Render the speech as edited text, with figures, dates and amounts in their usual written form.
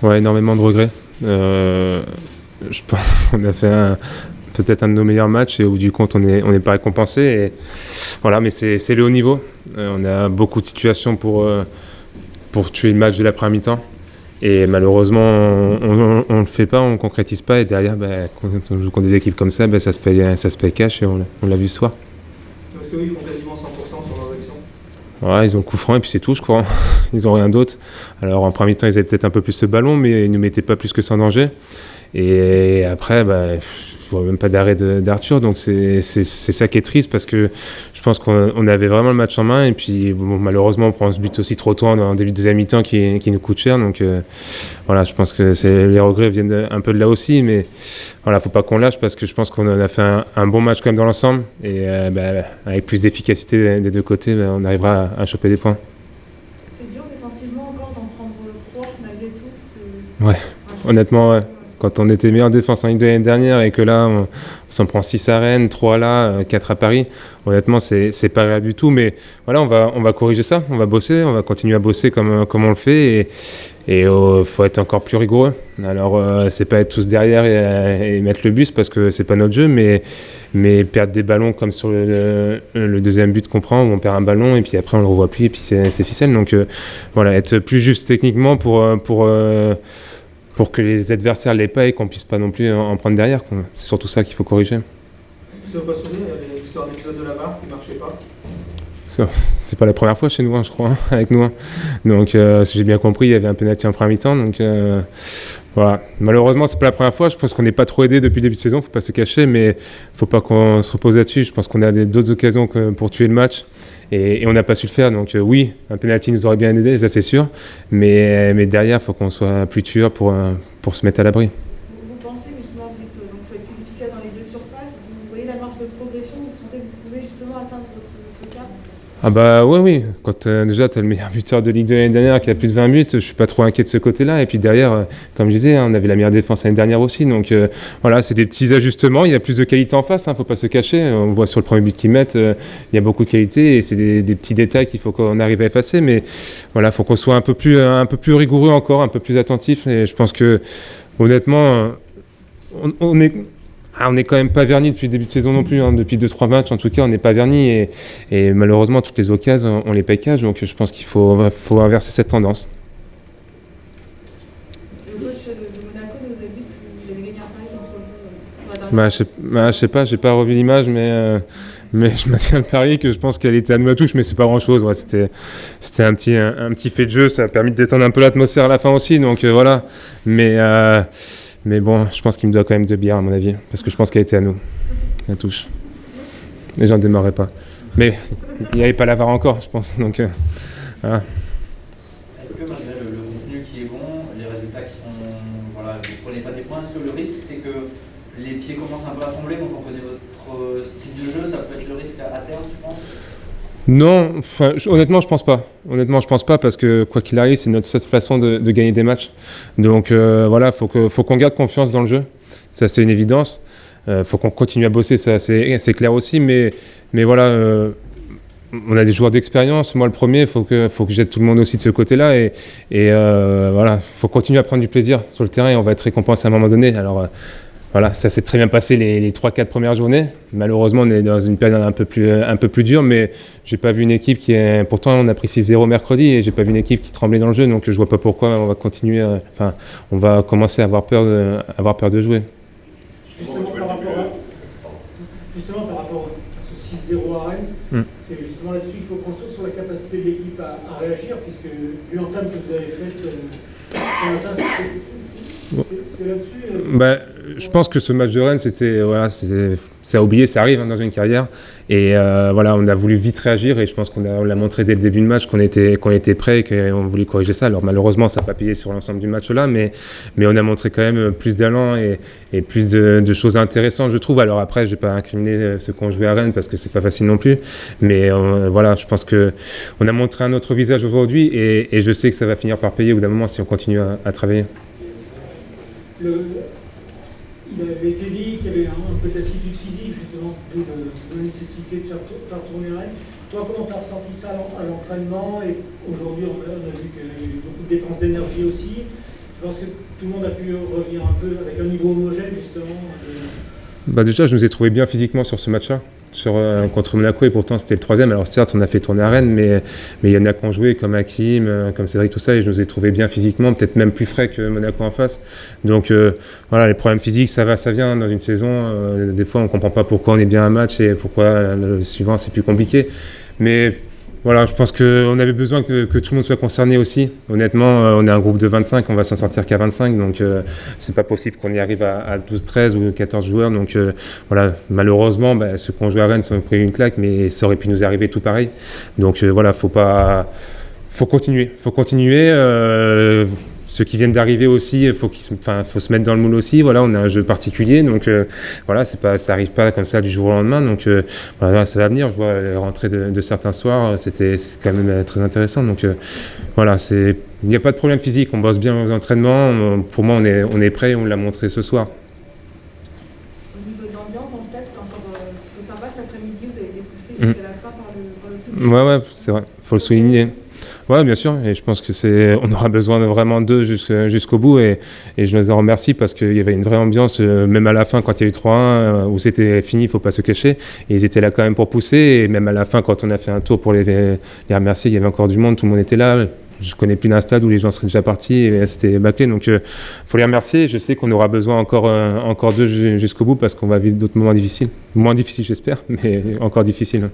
Ouais, énormément de regrets. Je pense qu'on a fait peut-être un de nos meilleurs matchs et au bout du compte, on n'est pas récompensé. Et voilà, mais c'est le haut niveau. On a beaucoup de situations pour tuer le match de la première mi-temps. Et malheureusement, on ne le fait pas, on ne concrétise pas. Et derrière, quand on joue contre des équipes comme ça, ça se paye cash et on l'a vu ce soir. Parce qu'eux, ils font quasiment 100% sur leurs actions. Ouais, ils ont le coup franc et puis c'est tout, je crois. Ils n'ont rien d'autre. Alors en premier mi-temps, ils avaient peut-être un peu plus ce ballon, mais ils ne nous mettaient pas plus que ça en danger. Et après, je vois même pas d'arrêt d'Arthur, donc c'est ça qui est triste parce que je pense qu'on avait vraiment le match en main et puis bon, malheureusement on prend ce but aussi trop tôt en début de deuxième mi-temps qui nous coûte cher, donc voilà, je pense que les regrets viennent un peu de là aussi, mais voilà, faut pas qu'on lâche parce que je pense qu'on a fait un bon match quand même dans l'ensemble et avec plus d'efficacité des deux côtés, on arrivera à choper des points. C'est dur défensivement encore d'en prendre 3 malgré tout. Ouais, honnêtement, ouais. Quand on était meilleur défense en Ligue 2 l'année dernière et que là, on s'en prend 6 à Rennes, 3 là, 4 à Paris, honnêtement, c'est pas grave du tout. Mais voilà, on va corriger ça, on va bosser, on va continuer à bosser comme on le fait. Et faut être encore plus rigoureux. Alors, c'est pas être tous derrière et mettre le bus parce que c'est pas notre jeu, mais perdre des ballons comme sur le deuxième but qu'on prend, où on perd un ballon et puis après on le revoit plus et puis c'est ficelle. Donc voilà, être plus juste techniquement pour que les adversaires l'aient pas et qu'on puisse pas non plus en prendre derrière. C'est surtout ça qu'il faut corriger. Ça va pas souvenir, il y avait l'histoire d'épisode de la barre qui marchait pas. C'est pas la première fois chez nous, je crois, avec nous. Donc, si j'ai bien compris, il y avait un penalty en première mi-temps. Donc, voilà. Malheureusement, c'est pas la première fois. Je pense qu'on n'est pas trop aidé depuis le début de saison. Faut pas se cacher, mais faut pas qu'on se repose là-dessus. Je pense qu'on a d'autres occasions pour tuer le match. Et on n'a pas su le faire. Donc, oui, un penalty nous aurait bien aidé, ça c'est sûr. Mais derrière, il faut qu'on soit plus tueur pour se mettre à l'abri. Vous pensez, justement, vous êtes plus efficace dans les deux surfaces, vous voyez la marge de progression, vous sentez que vous pouvez justement atteindre ce cap? Ah oui. Quand déjà tu as le meilleur buteur de Ligue 2 l'année dernière qui a plus de 20 buts, je suis pas trop inquiet de ce côté-là. Et puis derrière, comme je disais, on avait la meilleure défense l'année dernière aussi. Donc voilà, c'est des petits ajustements. Il y a plus de qualité en face, faut pas se cacher. On voit sur le premier but qu'ils mettent, il y a beaucoup de qualité et c'est des petits détails qu'il faut qu'on arrive à effacer. Mais voilà, faut qu'on soit un peu plus rigoureux encore, un peu plus attentif. Et je pense que honnêtement, on est quand même pas verni depuis le début de saison non plus, depuis 2-3 matchs en tout cas on n'est pas verni et malheureusement toutes les occasions on les paye cash, donc je pense qu'il faut inverser cette tendance. Le coach de Monaco nous a dit que vous avez gagné un pari entre vous sur la dernière. Je sais pas, j'ai pas revu l'image mais je maintiens le pari que je pense qu'elle était à nous à touche, mais c'est pas grand chose. Ouais, c'était un petit fait de jeu, ça a permis de détendre un peu l'atmosphère à la fin aussi, donc voilà. Mais bon, je pense qu'il me doit quand même 2 bières à mon avis, parce que je pense qu'elle était à nous, la touche. Et j'en démarrais pas. Mais il n'y avait pas la VAR encore, je pense, donc voilà. Est-ce que malgré le contenu qui est bon, les résultats qui sont... Voilà, vous ne prenez pas des points, est-ce que le risque c'est que les pieds commencent un peu à trembler quand on connaît votre style de jeu? Ça peut être le risque à terme, je pense? Non, honnêtement, je pense pas. Honnêtement, je pense pas parce que quoi qu'il arrive, c'est notre seule façon de gagner des matchs. Donc voilà, faut qu'on garde confiance dans le jeu. Ça, c'est une évidence. Faut qu'on continue à bosser, ça, c'est clair aussi. Mais voilà, on a des joueurs d'expérience. Moi, le premier, faut que j'aide tout le monde aussi de ce côté-là. Et voilà, faut continuer à prendre du plaisir sur le terrain et on va être récompensé à un moment donné. Alors voilà, ça s'est très bien passé les 3-4 premières journées. Malheureusement, on est dans une période un peu plus dure, mais j'ai pas vu une équipe pourtant, on a pris 6-0 mercredi et j'ai pas vu une équipe qui tremblait dans le jeu, donc je vois pas pourquoi on va continuer. On va commencer à avoir peur de jouer. Justement par rapport à ce 6-0 à Rennes, c'est justement là-dessus qu'il faut construire sur la capacité de l'équipe à réagir, puisque vu l'entame que vous avez faite ce matin, c'est là-dessus. Je pense que ce match de Rennes, c'est à oublier, ça arrive dans une carrière. Et voilà, on a voulu vite réagir et je pense qu'on l'a montré dès le début du match qu'on était prêts et qu'on voulait corriger ça. Alors malheureusement, ça n'a pas payé sur l'ensemble du match là, mais on a montré quand même plus d'élan et plus de choses intéressantes, je trouve. Alors après, je vais pas incriminer ceux qui ont joué à Rennes parce que c'est pas facile non plus. Mais voilà, je pense qu'on a montré un autre visage aujourd'hui et je sais que ça va finir par payer au bout d'un moment si on continue à travailler. Il avait été dit qu'il y avait un peu de lassitude physique, justement, d'où la nécessité de faire tourner Rennes. Toi, comment tu as ressenti ça à l'entraînement? Et aujourd'hui, on a vu qu'il y a eu beaucoup de dépenses d'énergie aussi. Je pense que tout le monde a pu revenir un peu avec un niveau homogène, justement. Déjà, je nous ai trouvé bien physiquement sur ce match-là, contre Monaco, et pourtant c'était le 3e. Alors certes, on a fait tourner à Rennes, mais il y en a qui ont joué, comme Hakim, comme Cédric, tout ça, et je nous ai trouvé bien physiquement, peut-être même plus frais que Monaco en face. Donc voilà, les problèmes physiques, ça va, ça vient dans une saison. Des fois, on ne comprend pas pourquoi on est bien un match et pourquoi le suivant, c'est plus compliqué. Mais voilà, je pense qu'on avait besoin que tout le monde soit concerné aussi. Honnêtement, on est un groupe de 25, on va s'en sortir qu'à 25, donc c'est pas possible qu'on y arrive à 12, 13 ou 14 joueurs. Donc voilà, malheureusement, ceux qui ont joué à Rennes sont pris une claque, mais ça aurait pu nous arriver tout pareil. Donc voilà, faut continuer. Ceux qui viennent d'arriver aussi, faut se mettre dans le moule aussi. Voilà, on a un jeu particulier, donc voilà, ça arrive pas comme ça du jour au lendemain. Donc voilà, ça va venir. Je vois les rentrées de certains soirs, c'est quand même très intéressant. Donc voilà, il n'y a pas de problème physique. On bosse bien aux entraînements. Pour moi, on est prêt. On l'a montré ce soir. Au niveau de l'ambiance, dans le stade, c'était encore plutôt sympa cet après-midi. Vous avez été poussé jusqu'à la fin par le public. Ouais, c'est vrai. Faut le souligner. Ouais, bien sûr, et je pense on aura besoin vraiment d'eux jusqu'au bout, et je les en remercie parce qu'il y avait une vraie ambiance, même à la fin quand il y a eu 3-1, où c'était fini, il ne faut pas se cacher, et ils étaient là quand même pour pousser, et même à la fin quand on a fait un tour pour les remercier, il y avait encore du monde, tout le monde était là. Je ne connais plus d'un stade où les gens seraient déjà partis et c'était bâclé, donc il faut les remercier. Je sais qu'on aura besoin encore d'eux jusqu'au bout parce qu'on va vivre d'autres moments difficiles, moins difficiles j'espère, mais encore difficiles.